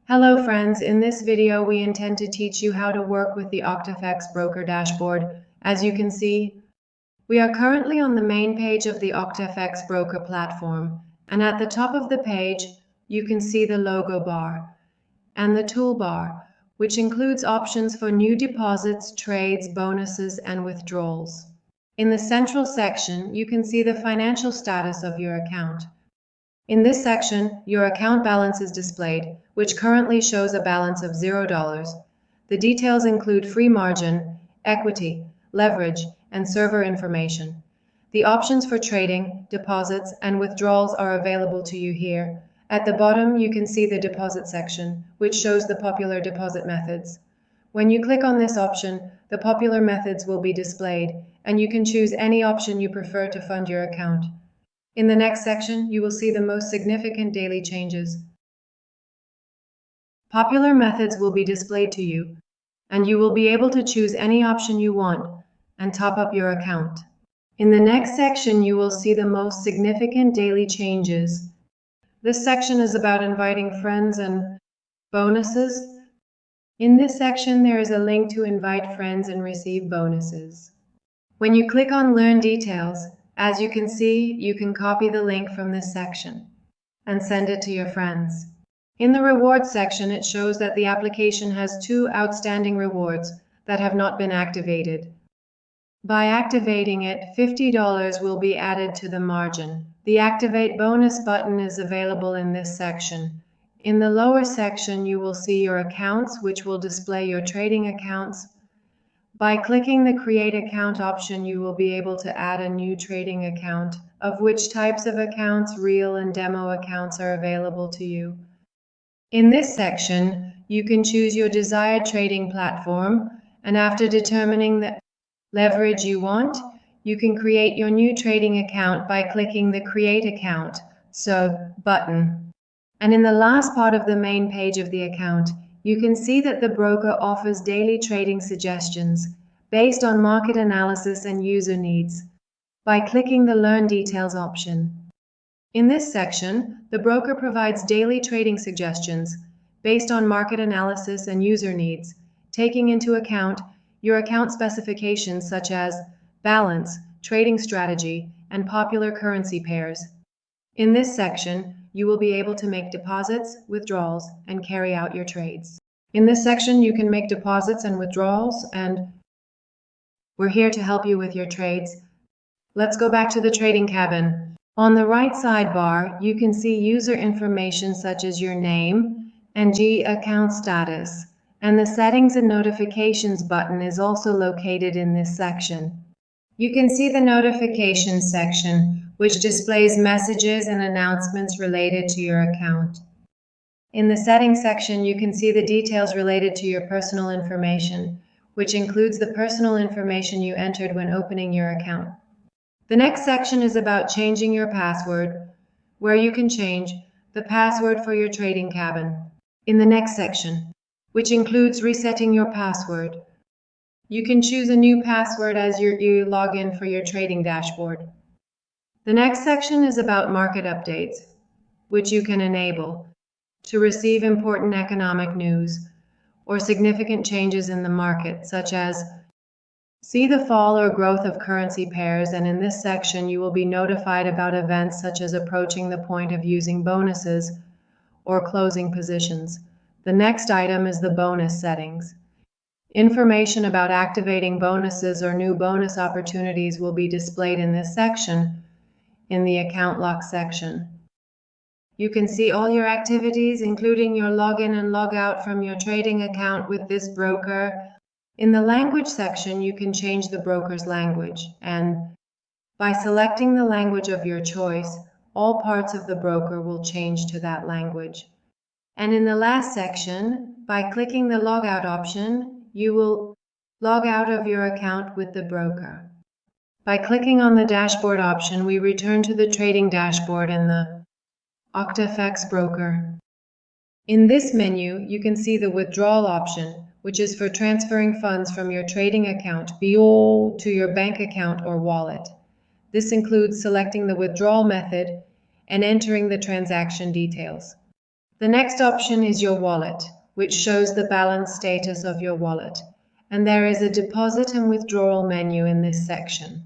Hello friends, in this video we intend to teach you how to work with the OctaFX broker dashboard. As you can see, we are currently on the main page of the OctaFX broker platform, and at the top of the page you can see the logo bar and the toolbar, which includes options for new deposits, trades, bonuses, and withdrawals. In the central section, you can see the financial status of your account. In this section, your account balance is displayed, which currently shows a balance of $0. The details include free margin, equity, leverage, and server information. The options for trading, deposits, and withdrawals are available to you here. At the bottom, you can see the deposit section, which shows the popular deposit methods. When you click on this option, the popular methods will be displayed, and you can choose any option you prefer to fund your account. In the next section, you will see the most significant daily changes. Popular methods will be displayed to you, and you will be able to choose any option you want and top up your account. In the next section, you will see the most significant daily changes. This section is about inviting friends and bonuses. In this section, there is a link to invite friends and receive bonuses. When you click on Learn Details, as you can see, you can copy the link from this section and send it to your friends. In the rewards section, it shows that the application has 2 outstanding rewards that have not been activated. By activating it, $50 will be added to the margin. The Activate Bonus button is available in this section. In the lower section, you will see your accounts, which will display your trading accounts. By clicking the Create Account option, you will be able to add a new trading account, of which types of accounts, real and demo accounts, are available to you. In this section, you can choose your desired trading platform, and after determining the leverage you want, you can create your new trading account by clicking the Create Account button. And in the last part of the main page of the account, you can see that the broker offers daily trading suggestions based on market analysis and user needs by clicking the Learn Details option. In this section, the broker provides daily trading suggestions based on market analysis and user needs, taking into account your account specifications such as balance, trading strategy, and popular currency pairs. In this section, you will be able to make deposits, withdrawals, and carry out your trades. In this section, you can make deposits and withdrawals, and we're here to help you with your trades. Let's go back to the trading cabin. On the right sidebar, you can see user information such as your name and account status, and the Settings and Notifications button is also located in this section. You can see the Notifications section, which displays messages and announcements related to your account. In the Settings section, you can see the details related to your personal information, which includes the personal information you entered when opening your account. The next section is about changing your password, where you can change the password for your trading cabin. In the next section, which includes resetting your password, you can choose a new password as you log in for your trading dashboard. The next section is about market updates, which you can enable to receive important economic news or significant changes in the market, such as see the fall or growth of currency pairs, and in this section you will be notified about events such as approaching the point of using bonuses or closing positions. The next item is the bonus settings. Information about activating bonuses or new bonus opportunities will be displayed in this section. In the Account Lock section, you can see all your activities, including your login and logout from your trading account with this broker. In the Language section, you can change the broker's language, and by selecting the language of your choice, all parts of the broker will change to that language. And in the last section, by clicking the Logout option, you will log out of your account with the broker. By clicking on the Dashboard option, we return to the trading dashboard in the OctaFX broker. In this menu, you can see the Withdrawal option, which is for transferring funds from your trading account to your bank account or wallet. This includes selecting the withdrawal method and entering the transaction details. The next option is your wallet, which shows the balance status of your wallet. And there is a deposit and withdrawal menu in this section.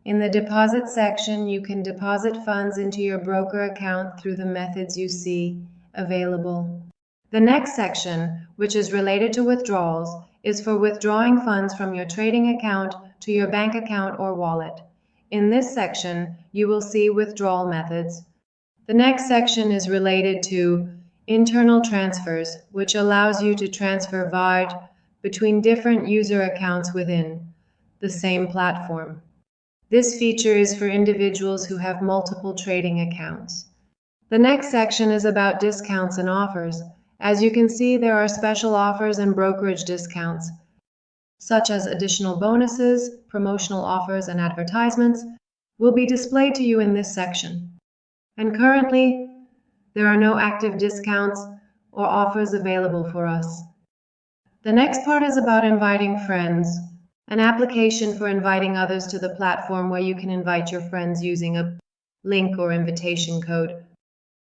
In the deposit section, you can deposit funds into your broker account through the methods you see available. The next section, which is related to withdrawals, is for withdrawing funds from your trading account to your bank account or wallet. In this section, you will see withdrawal methods. The next section is related to internal transfers, which allows you to transfer VAR between different user accounts within the same platform. This feature is for individuals who have multiple trading accounts. The next section is about discounts and offers. As you can see, there are special offers and brokerage discounts, such as additional bonuses, promotional offers, and advertisements, will be displayed to you in this section. And currently, there are no active discounts or offers available for us. The next part is about inviting friends, an application for inviting others to the platform where you can invite your friends using a link or invitation code.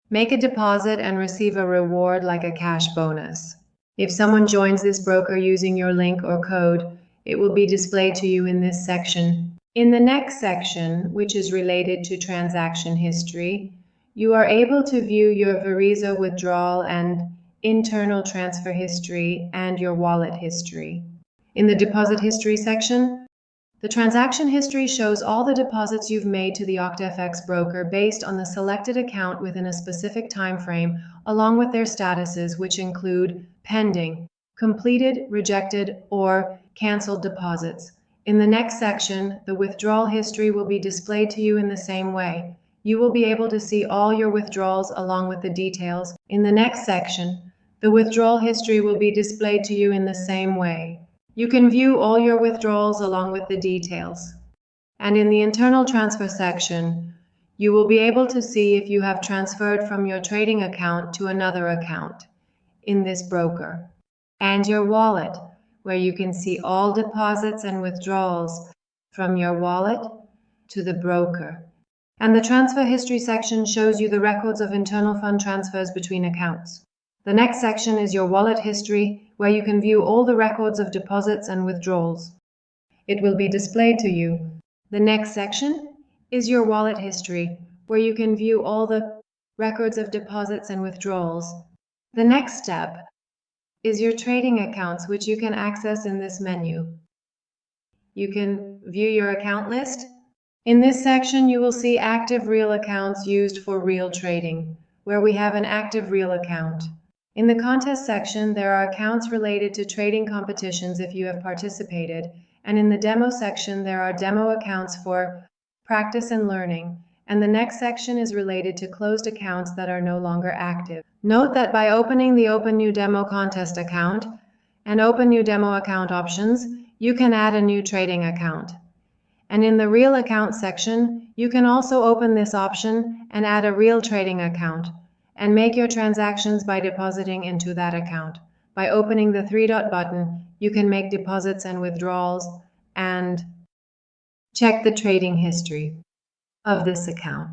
Make a deposit and receive a reward like a cash bonus. If someone joins this broker using your link or code, it will be displayed to you in this section. In the next section, which is related to transaction history, you are able to view your Visa withdrawal and internal transfer history and your wallet history. In the deposit history section, the transaction history shows all the deposits you've made to the OctaFX broker based on the selected account within a specific time frame, along with their statuses, which include pending, completed, rejected, or canceled deposits. In the next section, the withdrawal history will be displayed to you in the same way. You will be able to see all your withdrawals along with the details. In the next section, the withdrawal history will be displayed to you in the same way. You can view all your withdrawals along with the details. And in the internal transfer section, you will be able to see if you have transferred from your trading account to another account in this broker, and your wallet, where you can see all deposits and withdrawals from your wallet to the broker. And the transfer history section shows you the records of internal fund transfers between accounts. The next section is your wallet history, where you can view all the records of deposits and withdrawals. It will be displayed to you. The next section is your wallet history, where you can view all the records of deposits and withdrawals. The next step is your trading accounts, which you can access in this menu. You can view your account list. In this section, you will see active real accounts used for real trading, where we have an active real account. In the contest section, there are accounts related to trading competitions if you have participated, and in the demo section, there are demo accounts for practice and learning, and the next section is related to closed accounts that are no longer active. Note that by opening the Open New Demo Contest account and Open New Demo Account options, you can add a new trading account. And in the Real Account section, you can also open this option and add a real trading account and make your transactions by depositing into that account. By opening the three-dot button, you can make deposits and withdrawals and check the trading history of this account.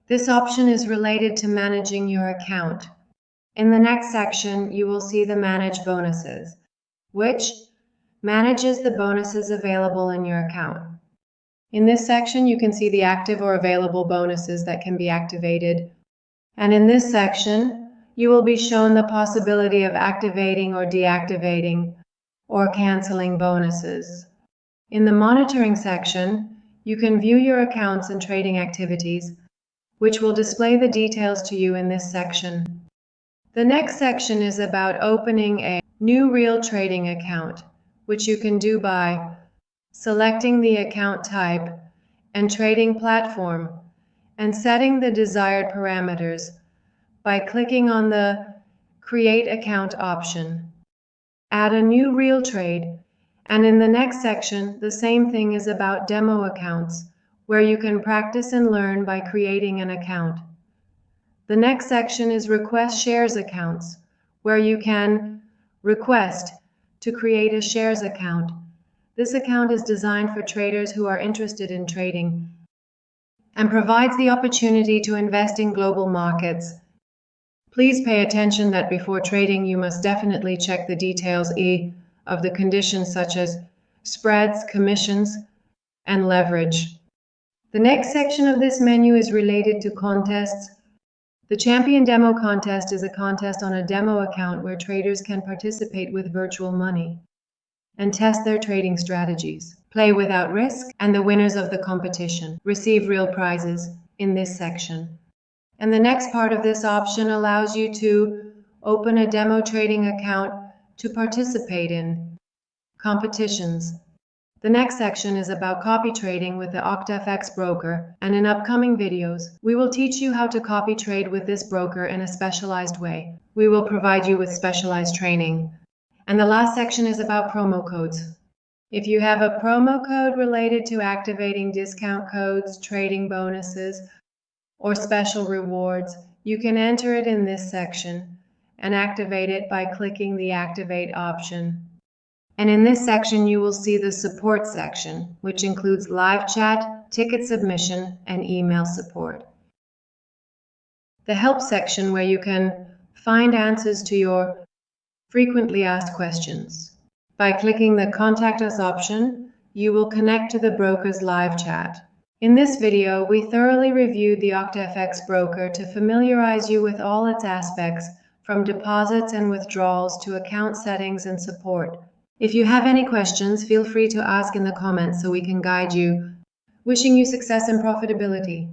This option is related to managing your account. In the next section, you will see the Manage Bonuses, which manages the bonuses available in your account. In this section, you can see the active or available bonuses that can be activated. And in this section, you will be shown the possibility of activating or deactivating or canceling bonuses. In the monitoring section, you can view your accounts and trading activities, which will display the details to you in this section. The next section is about opening a new real trading account, which you can do by selecting the account type and trading platform and setting the desired parameters by clicking on the Create Account option. Add a new real trade, and in the next section, the same thing is about demo accounts, where you can practice and learn by creating an account. The next section is Request Shares Accounts, where you can request to create a shares account. This account is designed for traders who are interested in trading and provides the opportunity to invest in global markets. Please pay attention that before trading you must definitely check the details of the conditions such as spreads, commissions, and leverage. The next section of this menu is related to contests. The Champion Demo Contest is a contest on a demo account where traders can participate with virtual money and test their trading strategies, play without risk, and the winners of the competition receive real prizes in this section. And the next part of this option allows you to open a demo trading account to participate in competitions. The next section is about copy trading with the OctaFX broker, and in upcoming videos, we will teach you how to copy trade with this broker in a specialized way. We will provide you with specialized training. And the last section is about promo codes. If you have a promo code related to activating discount codes, trading bonuses, or special rewards, you can enter it in this section and activate it by clicking the Activate option. And in this section, you will see the Support section, which includes live chat, ticket submission, and email support. The Help section, where you can find answers to your frequently asked questions. By clicking the Contact Us option, you will connect to the broker's live chat. In this video, we thoroughly reviewed the OctaFX broker to familiarize you with all its aspects, from deposits and withdrawals to account settings and support. If you have any questions, feel free to ask in the comments so we can guide you. Wishing you success and profitability.